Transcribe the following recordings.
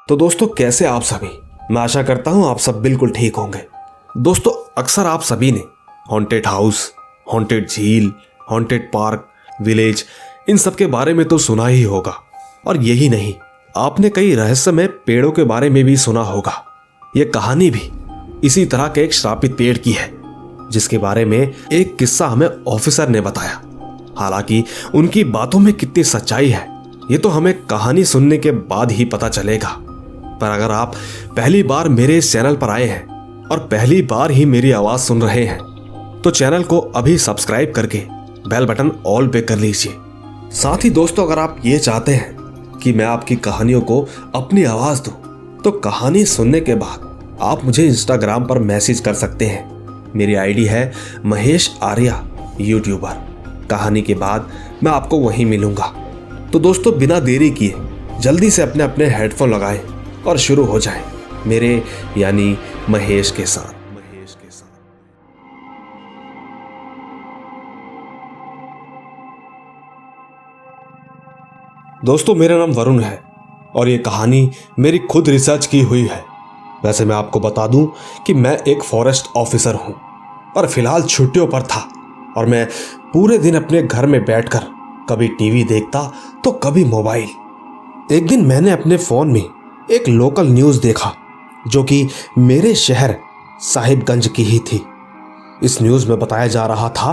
तो दोस्तों कैसे आप सभी। मैं आशा करता हूं आप सब बिल्कुल ठीक होंगे। दोस्तों अक्सर आप सभी ने हॉन्टेड हाउस, हॉन्टेड झील, हॉन्टेड पार्क, विलेज, इन सब के बारे में तो सुना ही होगा। और यही नहीं, आपने कई रहस्यमय पेड़ों के बारे में भी सुना होगा। यह कहानी भी इसी तरह के एक श्रापित पेड़ की है, जिसके बारे में एक किस्सा हमें ऑफिसर ने बताया। हालांकि उनकी बातों में कितनी सच्चाई है ये तो हमें कहानी सुनने के बाद ही पता चलेगा। पर अगर आप पहली बार मेरे इस चैनल पर आए हैं और पहली बार ही मेरी आवाज सुन रहे हैं तो चैनल को अभी सब्सक्राइब करके बेल बटन ऑल पे कर लीजिए। साथ ही दोस्तों अगर आप ये चाहते हैं कि मैं आपकी कहानियों को अपनी आवाज दूं तो कहानी सुनने के बाद आप मुझे इंस्टाग्राम पर मैसेज कर सकते हैं। मेरी आईडी है महेश आर्या यूट्यूबर। कहानी के बाद मैं आपको वहीं मिलूंगा। तो दोस्तों बिना देरी किए जल्दी से अपने अपने हेडफोन लगाएं और शुरू हो जाएं मेरे यानी महेश के साथ। दोस्तों मेरा नाम वरुण है और ये कहानी मेरी खुद रिसर्च की हुई है। वैसे मैं आपको बता दूं कि मैं एक फॉरेस्ट ऑफिसर हूं और फिलहाल छुट्टियों पर था और मैं पूरे दिन अपने घर में बैठकर कभी टीवी देखता तो कभी मोबाइल। एक दिन मैंने अपने फोन में एक लोकल न्यूज़ देखा जो कि मेरे शहर साहिबगंज की ही थी। इस न्यूज़ में बताया जा रहा था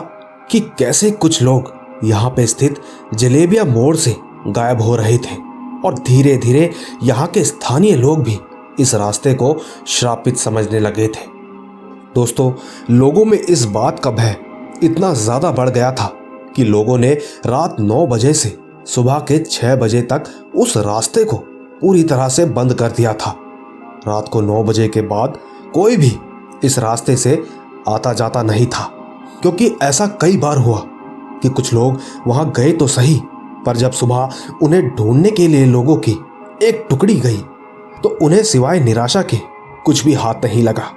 कि कैसे कुछ लोग यहाँ पे स्थित जलेबिया मोड़ से गायब हो रहे थे और धीरे धीरे यहाँ के स्थानीय लोग भी इस रास्ते को श्रापित समझने लगे थे। दोस्तों लोगों में इस बात का भय इतना ज़्यादा बढ़ गया था कि लोगों ने रात 9 बजे से सुबह के 6 बजे तक उस रास्ते को पूरी तरह से बंद कर दिया था। रात को 9 बजे के बाद कोई भी इस रास्ते से आता जाता नहीं था, क्योंकि ऐसा कई बार हुआ कि कुछ लोग वहां गए तो सही, पर जब सुबह उन्हें ढूंढने के लिए लोगों की एक टुकड़ी गई तो उन्हें सिवाय निराशा के कुछ भी हाथ नहीं लगा।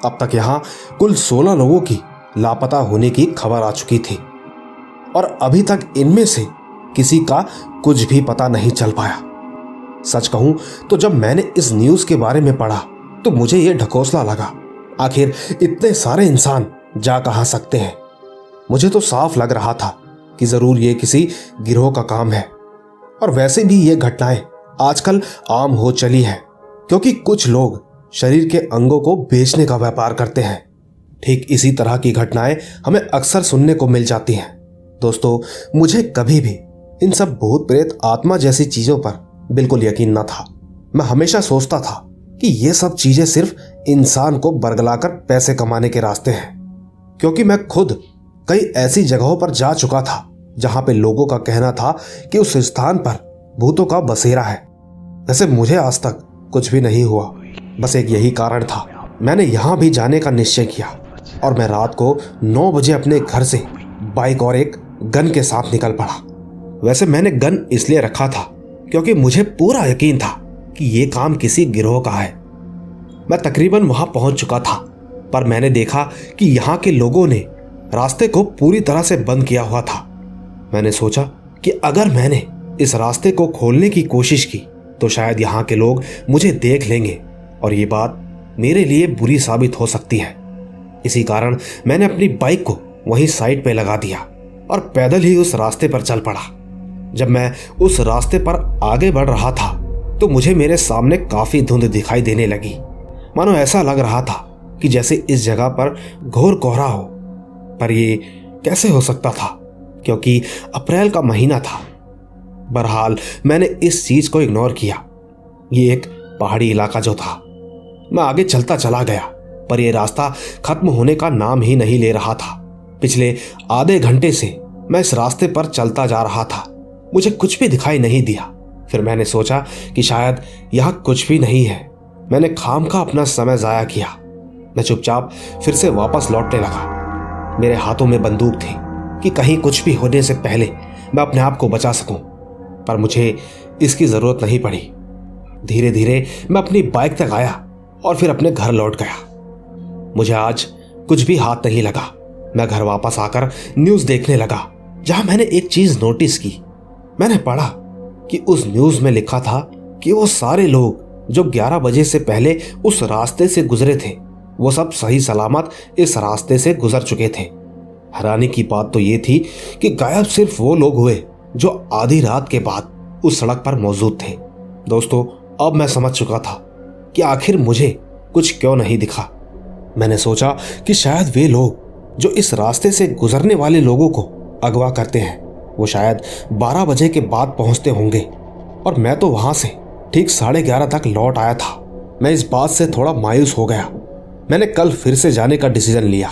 अब तक यहाँ कुल 16 लोगों की लापता होने की खबर आ चुकी थी और अभी तक इनमें से किसी का कुछ भी पता नहीं चल पाया। सच कहूं तो जब मैंने इस न्यूज़ के बारे में पढ़ा तो मुझे यह ढकोसला लगा, आखिर इतने सारे इंसान जा कहां सकते हैं। मुझे तो साफ लग रहा था कि जरूर ये किसी गिरोह का काम है। और वैसे भी ये घटनाएं आजकल आम हो चली है, क्योंकि कुछ लोग शरीर के अंगों को बेचने का व्यापार करते हैं। ठीक इसी तरह की घटनाएं हमें अक्सर सुनने को मिल जाती हैं। दोस्तों मुझे कभी भी इन सब भूत प्रेत आत्मा जैसी चीजों पर बिल्कुल यकीन न था। मैं हमेशा सोचता था कि ये सब चीजें सिर्फ इंसान को बरगलाकर पैसे कमाने के रास्ते हैं, क्योंकि मैं खुद कई ऐसी जगहों पर जा चुका था जहां पे लोगों का कहना था कि उस स्थान पर भूतों का बसेरा है। वैसे मुझे आज तक कुछ भी नहीं हुआ, बस एक यही कारण था। मैंने यहां भी जाने का निश्चय किया और मैं रात को 9 बजे अपने घर से बाइक और एक गन के साथ निकल पड़ा। वैसे मैंने गन इसलिए रखा था क्योंकि मुझे पूरा यकीन था कि ये काम किसी गिरोह का है। मैं तकरीबन वहां पहुंच चुका था, पर मैंने देखा कि यहाँ के लोगों ने रास्ते को पूरी तरह से बंद किया हुआ था। मैंने सोचा कि अगर मैंने इस रास्ते को खोलने की कोशिश की तो शायद यहाँ के लोग मुझे देख लेंगे और ये बात मेरे लिए बुरी साबित हो सकती है। इसी कारण मैंने अपनी बाइक को वहीं साइड पे लगा दिया और पैदल ही उस रास्ते पर चल पड़ा। जब मैं उस रास्ते पर आगे बढ़ रहा था तो मुझे मेरे सामने काफी धुंध दिखाई देने लगी, मानो ऐसा लग रहा था कि जैसे इस जगह पर घोर कोहरा हो। पर ये कैसे हो सकता था, क्योंकि अप्रैल का महीना था। बहरहाल मैंने इस चीज को इग्नोर किया। ये एक पहाड़ी इलाका जो था। मैं आगे चलता चला गया, पर यह रास्ता खत्म होने का नाम ही नहीं ले रहा था। पिछले आधे घंटे से मैं इस रास्ते पर चलता जा रहा था, मुझे कुछ भी दिखाई नहीं दिया। फिर मैंने सोचा कि शायद यहाँ कुछ भी नहीं है। मैंने खामखा अपना समय जाया किया। मैं चुपचाप फिर से वापस लौटने लगा। मेरे हाथों में बंदूक थी कि कहीं कुछ भी होने से पहले मैं अपने आप को बचा सकूं, पर मुझे इसकी जरूरत नहीं पड़ी। धीरे धीरे मैं अपनी बाइक तक आया और फिर अपने घर लौट गया। मुझे आज कुछ भी हाथ नहीं लगा। मैं घर वापस आकर न्यूज़ देखने लगा, जहां मैंने एक चीज नोटिस की। मैंने पढ़ा कि उस न्यूज़ में लिखा था कि वो सारे लोग जो 11 बजे से पहले उस रास्ते से गुजरे थे वो सब सही सलामत इस रास्ते से गुजर चुके थे। हैरानी की बात तो ये थी कि गायब सिर्फ वो लोग हुए जो आधी रात के बाद उस सड़क पर मौजूद थे। दोस्तों, अब मैं समझ चुका था कि आखिर मुझे कुछ क्यों नहीं दिखा। मैंने सोचा कि शायद वे लोग जो इस रास्ते से गुजरने वाले लोगों को अगवा करते हैं वो शायद 12 बजे के बाद पहुंचते होंगे, और मैं तो वहां से ठीक 11:30 तक लौट आया था। मैं इस बात से थोड़ा मायूस हो गया। मैंने कल फिर से जाने का डिसीजन लिया।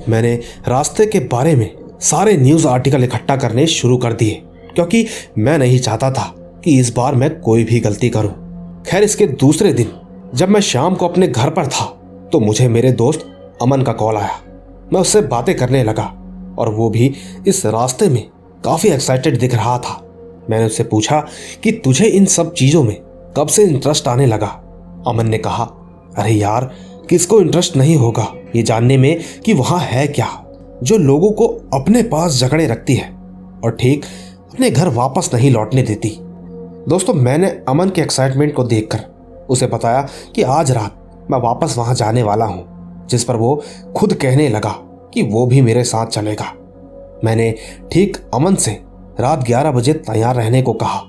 मैंने रास्ते के बारे में सारे न्यूज़ आर्टिकल इकट्ठा करने शुरू कर दिए, क्योंकि मैं नहीं चाहता था कि इस बार मैं कोई भी गलती करूं। खैर, इसके दूसरे दिन जब मैं शाम को अपने घर पर था तो मुझे मेरे दोस्त अमन का कॉल आया। मैं उससे बातें करने लगा और वो भी इस रास्ते में काफ़ी एक्साइटेड दिख रहा था। मैंने उससे पूछा कि तुझे इन सब चीज़ों में कब से इंटरेस्ट आने लगा। अमन ने कहा, अरे यार, किसको इंटरेस्ट नहीं होगा ये जानने में कि वहाँ है क्या जो लोगों को अपने पास जकड़े रखती है और ठीक अपने घर वापस नहीं लौटने देती। दोस्तों, मैंने अमन के एक्साइटमेंट को देखकर उसे बताया कि आज रात मैं वापस वहां जाने वाला हूं, जिस पर वो खुद कहने लगा कि वो भी मेरे साथ चलेगा। मैंने ठीक अमन से रात 11 बजे तैयार रहने को कहा।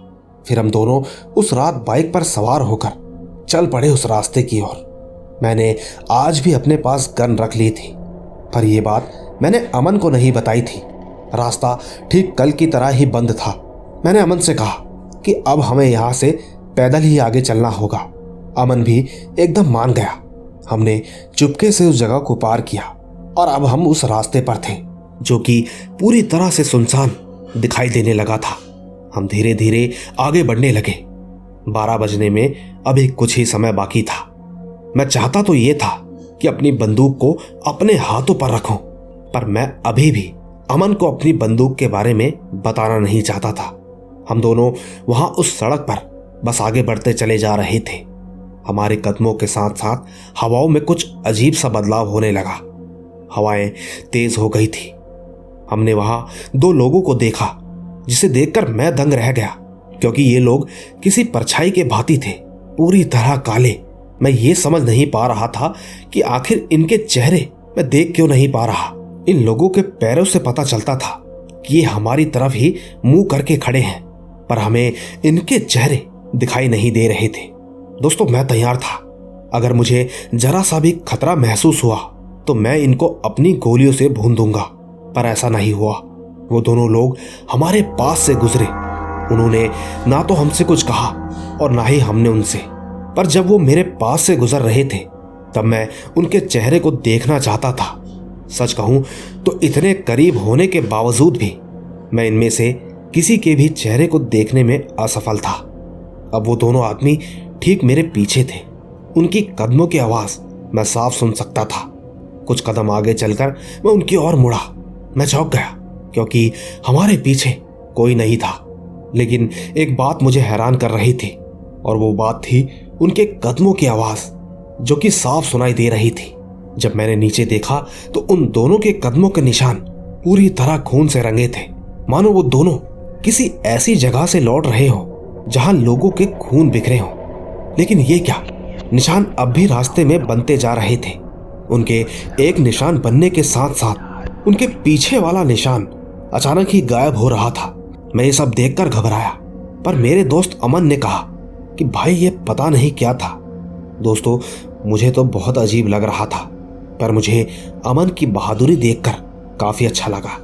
फिर हम दोनों उस रात बाइक पर सवार होकर चल पड़े उस रास्ते की ओर। मैंने आज भी अपने पास गन रख ली थी, पर यह बात मैंने अमन को नहीं बताई थी। रास्ता ठीक कल की तरह ही बंद था। मैंने अमन से कहा कि अब हमें यहाँ से पैदल ही आगे चलना होगा। अमन भी एकदम मान गया। हमने चुपके से उस जगह को पार किया और अब हम उस रास्ते पर थे जो कि पूरी तरह से सुनसान दिखाई देने लगा था। हम धीरे धीरे आगे बढ़ने लगे। 12 बजने में अभी कुछ ही समय बाकी था। मैं चाहता तो ये था कि अपनी बंदूक को अपने हाथों पर रखूं, पर मैं अभी भी अमन को अपनी बंदूक के बारे में बताना नहीं चाहता था। हम दोनों वहां उस सड़क पर बस आगे बढ़ते चले जा रहे थे। हमारे कदमों के साथ साथ हवाओं में कुछ अजीब सा बदलाव होने लगा। हवाएं तेज हो गई थी। हमने वहां 2 लोगों को देखा जिसे देखकर मैं दंग रह गया, क्योंकि ये लोग किसी परछाई के भांति थे, पूरी तरह काले। मैं ये समझ नहीं पा रहा था कि आखिर इनके चेहरे मैं देख क्यों नहीं पा रहा। इन लोगों के पैरों से पता चलता था कि ये हमारी तरफ ही मुंह करके खड़े हैं, पर हमें इनके चेहरे दिखाई नहीं दे रहे थे। दोस्तों, मैं तैयार था। अगर मुझे जरा सा भी खतरा महसूस हुआ तो मैं इनको अपनी गोलियों से भून दूंगा, पर ऐसा नहीं हुआ। वो दोनों लोग हमारे पास से गुजरे। उन्होंने ना तो हमसे कुछ कहा और ना ही हमने उनसे, पर जब वो मेरे पास से गुजर रहे थे तब मैं उनके चेहरे को देखना चाहता था। सच कहूं तो इतने करीब होने के बावजूद भी मैं इनमें से किसी के भी चेहरे को देखने में असफल था। अब वो दोनों आदमी ठीक मेरे पीछे थे। उनकी कदमों की आवाज मैं साफ सुन सकता था। कुछ कदम आगे चलकर मैं उनकी ओर मुड़ा। मैं चौंक गया क्योंकि हमारे पीछे कोई नहीं था, लेकिन एक बात मुझे हैरान कर रही थी और वो बात थी उनके कदमों की आवाज जो कि साफ सुनाई दे रही थी। जब मैंने नीचे देखा तो उन दोनों के कदमों के निशान पूरी तरह खून से रंगे थे, मानो वो दोनों किसी ऐसी जगह से लौट रहे हो जहां लोगों के खून बिखरे हों। लेकिन ये क्या, निशान अब भी रास्ते में बनते जा रहे थे। उनके एक निशान बनने के साथ साथ उनके पीछे वाला निशान अचानक ही गायब हो रहा था। मैं ये सब देखकर घबराया, पर मेरे दोस्त अमन ने कहा कि भाई ये पता नहीं क्या था। दोस्तों, मुझे तो बहुत अजीब लग रहा था, पर मुझे अमन की बहादुरी देखकर काफी अच्छा लगा।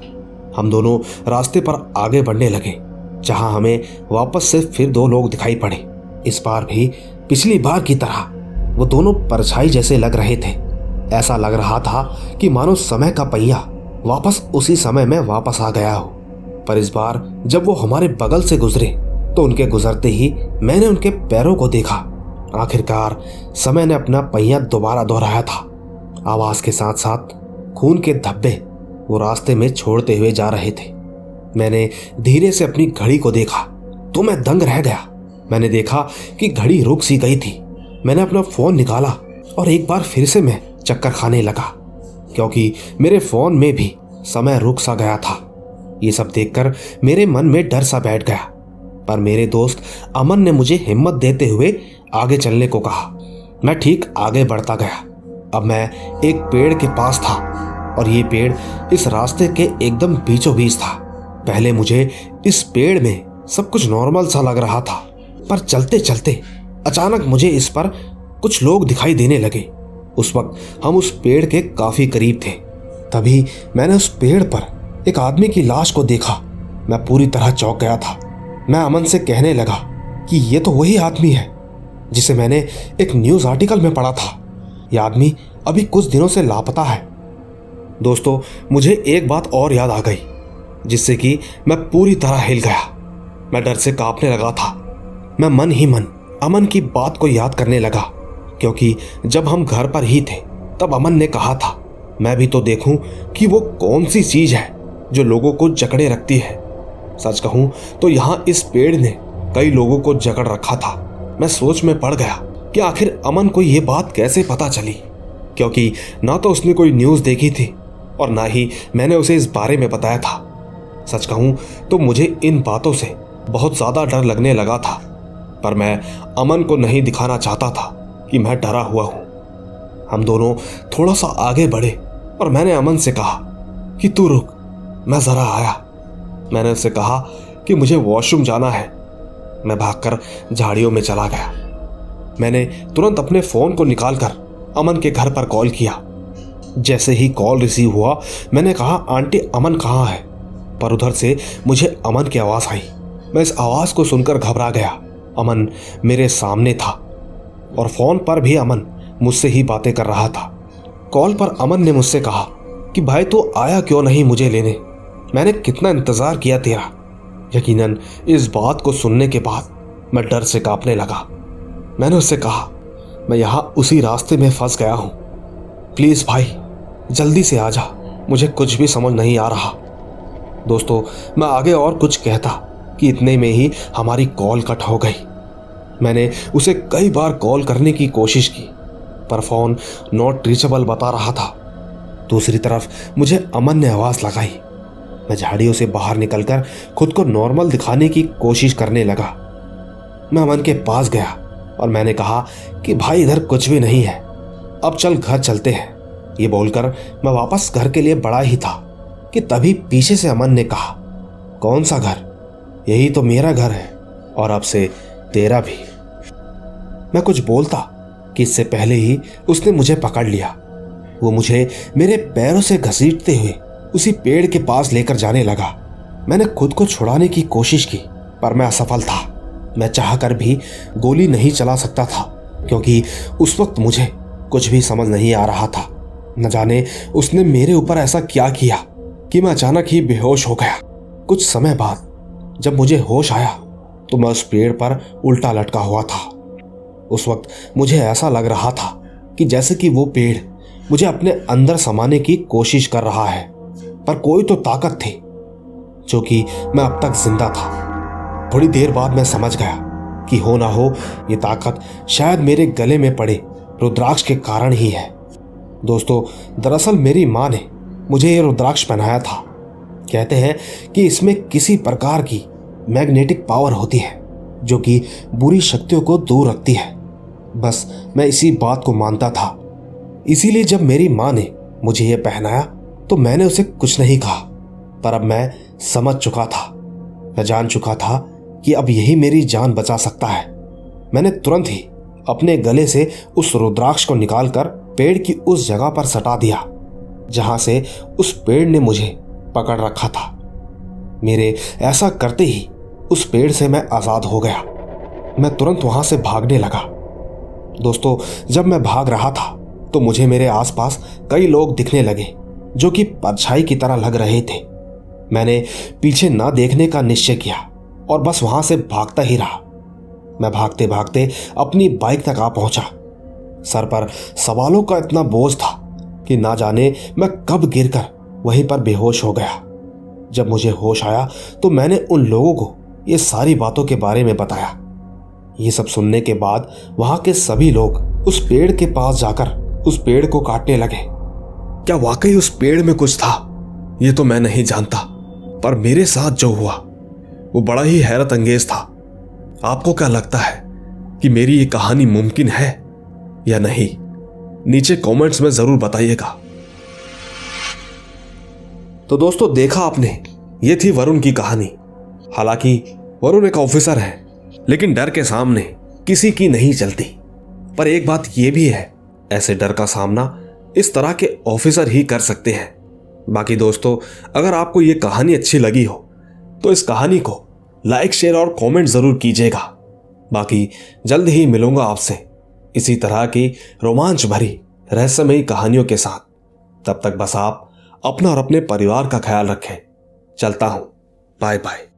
हम दोनों रास्ते पर आगे बढ़ने लगे, जहां हमें वापस से फिर 2 लोग दिखाई पड़े। इस बार भी पिछली बार की तरह वो दोनों परछाई जैसे लग रहे थे। ऐसा लग रहा था कि मानो समय का पहिया वापस उसी समय में वापस आ गया हो। पर इस बार जब वो हमारे बगल से गुजरे तो उनके गुजरते ही मैंने उनके पैरों को देखा। आखिरकार समय ने अपना पहिया दोबारा दोहराया था। आवाज के साथ साथ खून के धब्बे वो रास्ते में छोड़ते हुए जा रहे थे। मैंने धीरे से अपनी घड़ी को देखा तो मैं दंग रह गया। मैंने देखा कि घड़ी रुक सी गई थी। मैंने अपना फोन निकाला और एक बार फिर से मैं चक्कर खाने लगा, क्योंकि मेरे फोन में भी समय रुक सा गया था। ये सब देखकर मेरे मन में डर सा बैठ गया, पर मेरे दोस्त अमन ने मुझे हिम्मत देते हुए आगे चलने को कहा। मैं ठीक आगे बढ़ता गया। अब मैं एक पेड़ के पास था और ये पेड़ इस रास्ते के एकदम बीचों बीच था। पहले मुझे इस पेड़ में सब कुछ नॉर्मल सा लग रहा था, पर चलते चलते अचानक मुझे इस पर कुछ लोग दिखाई देने लगे। उस वक्त हम उस पेड़ के काफी करीब थे। तभी मैंने उस पेड़ पर एक आदमी की लाश को देखा। मैं पूरी तरह चौंक गया था। मैं अमन से कहने लगा कि ये तो वही आदमी है जिसे मैंने एक न्यूज आर्टिकल में पढ़ा था। यह आदमी अभी कुछ दिनों से लापता है। दोस्तों, मुझे एक बात और याद आ गई जिससे कि मैं पूरी तरह हिल गया। मैं डर से कांपने लगा था। मैं मन ही मन अमन की बात को याद करने लगा, क्योंकि जब हम घर पर ही थे तब अमन ने कहा था मैं भी तो देखूं कि वो कौन सी चीज है जो लोगों को जकड़े रखती है। सच कहूं तो यहाँ इस पेड़ ने कई लोगों को जकड़ रखा था। मैं सोच में पड़ गया कि आखिर अमन को ये बात कैसे पता चली, क्योंकि ना तो उसने कोई न्यूज़ देखी थी और ना ही मैंने उसे इस बारे में बताया था। सच कहूं तो मुझे इन बातों से बहुत ज़्यादा डर लगने लगा था, पर मैं अमन को नहीं दिखाना चाहता था कि मैं डरा हुआ हूँ। हम दोनों थोड़ा सा आगे बढ़े और मैंने अमन से कहा कि तू रुक, मैं ज़रा आया। मैंने उससे कहा कि मुझे वॉशरूम जाना है। मैं भागकर झाड़ियों में चला गया। मैंने तुरंत अपने फ़ोन को निकालकर अमन के घर पर कॉल किया। जैसे ही कॉल रिसीव हुआ मैंने कहा आंटी अमन कहाँ है, पर उधर से मुझे अमन की आवाज़ आई। मैं इस आवाज़ को सुनकर घबरा गया। अमन मेरे सामने था और फ़ोन पर भी अमन मुझसे ही बातें कर रहा था। कॉल पर अमन ने मुझसे कहा कि भाई तू आया क्यों नहीं मुझे लेने, मैंने कितना इंतज़ार किया तेरा। यकीनन इस बात को सुनने के बाद मैं डर से कांपने लगा। मैंने उससे कहा मैं यहाँ उसी रास्ते में फंस गया हूँ, प्लीज़ भाई जल्दी से आ जा, मुझे कुछ भी समझ नहीं आ रहा। दोस्तों, मैं आगे और कुछ कहता कि इतने में ही हमारी कॉल कट हो गई। मैंने उसे कई बार कॉल करने की कोशिश की, पर फ़ोन नॉट रीचेबल बता रहा था। दूसरी तरफ मुझे अमन ने आवाज़ लगाई। मैं झाड़ियों से बाहर निकलकर खुद को नॉर्मल दिखाने की कोशिश करने लगा। मैं अमन के पास गया और मैंने कहा कि भाई इधर कुछ भी नहीं है, अब चल घर चलते हैं। ये बोलकर मैं वापस घर के लिए बढ़ा ही था कि तभी पीछे से अमन ने कहा कौन सा घर, यही तो मेरा घर है और अब से तेरा भी। मैं कुछ बोलता कि इससे पहले ही उसने मुझे पकड़ लिया। वो मुझे मेरे पैरों से घसीटते हुए उसी पेड़ के पास लेकर जाने लगा। मैंने खुद को छुड़ाने की कोशिश की, पर मैं असफल था। मैं चाहकर भी गोली नहीं चला सकता था, क्योंकि उस वक्त मुझे कुछ भी समझ नहीं आ रहा था। न जाने उसने मेरे ऊपर ऐसा क्या किया कि मैं अचानक ही बेहोश हो गया। कुछ समय बाद जब मुझे होश आया तो मैं उस पेड़ पर उल्टा लटका हुआ था। उस वक्त मुझे ऐसा लग रहा था कि जैसे कि वो पेड़ मुझे अपने अंदर समाने की कोशिश कर रहा है, पर कोई तो ताकत थी जो कि मैं अब तक जिंदा था। थोड़ी देर बाद मैं समझ गया कि हो ना हो ये ताकत शायद मेरे गले में पड़े रुद्राक्ष के कारण ही है। दोस्तों, दरअसल मेरी माँ ने मुझे ये रुद्राक्ष पहनाया था। कहते हैं कि इसमें किसी प्रकार की मैग्नेटिक पावर होती है जो कि बुरी शक्तियों को दूर रखती है। बस मैं इसी बात को मानता था। इसीलिए जब मेरी माँ ने मुझे ये पहनाया तो मैंने उसे कुछ नहीं कहा, पर अब मैं समझ चुका था। मैं जान चुका था कि अब यही मेरी जान बचा सकता है। मैंने तुरंत ही अपने गले से उस रुद्राक्ष को निकालकर पेड़ की उस जगह पर सटा दिया जहां से उस पेड़ ने मुझे पकड़ रखा था। मेरे ऐसा करते ही उस पेड़ से मैं आज़ाद हो गया। मैं तुरंत वहां से भागने लगा। दोस्तों, जब मैं भाग रहा था तो मुझे मेरे आसपास कई लोग दिखने लगे जो कि परछाई की तरह लग रहे थे। मैंने पीछे ना देखने का निश्चय किया और बस वहां से भागता ही रहा। मैं भागते भागते अपनी बाइक तक आ पहुंचा। सर पर सवालों का इतना बोझ था कि ना जाने मैं कब गिरकर वहीं पर बेहोश हो गया। जब मुझे होश आया तो मैंने उन लोगों को ये सारी बातों के बारे में बताया। ये सब सुनने के बाद वहां के सभी लोग उस पेड़ के पास जाकर उस पेड़ को काटने लगे। क्या वाकई उस पेड़ में कुछ था, ये तो मैं नहीं जानता, पर मेरे साथ जो हुआ वो बड़ा ही हैरत अंगेज था। आपको क्या लगता है कि मेरी ये कहानी मुमकिन है या नहीं? नीचे कमेंट्स में जरूर बताइएगा। तो दोस्तों, देखा आपने, ये थी वरुण की कहानी। हालांकि वरुण एक ऑफिसर है, लेकिन डर के सामने किसी की नहीं चलती। पर एक बात यह भी है, ऐसे डर का सामना इस तरह के ऑफिसर ही कर सकते हैं। बाकी दोस्तों, अगर आपको यह कहानी अच्छी लगी हो तो इस कहानी को लाइक, शेयर और कमेंट जरूर कीजिएगा। बाकी जल्द ही मिलूंगा आपसे इसी तरह की रोमांच भरी रहस्यमयी कहानियों के साथ। तब तक बस आप अपना और अपने परिवार का ख्याल रखें। चलता हूं, बाय बाय।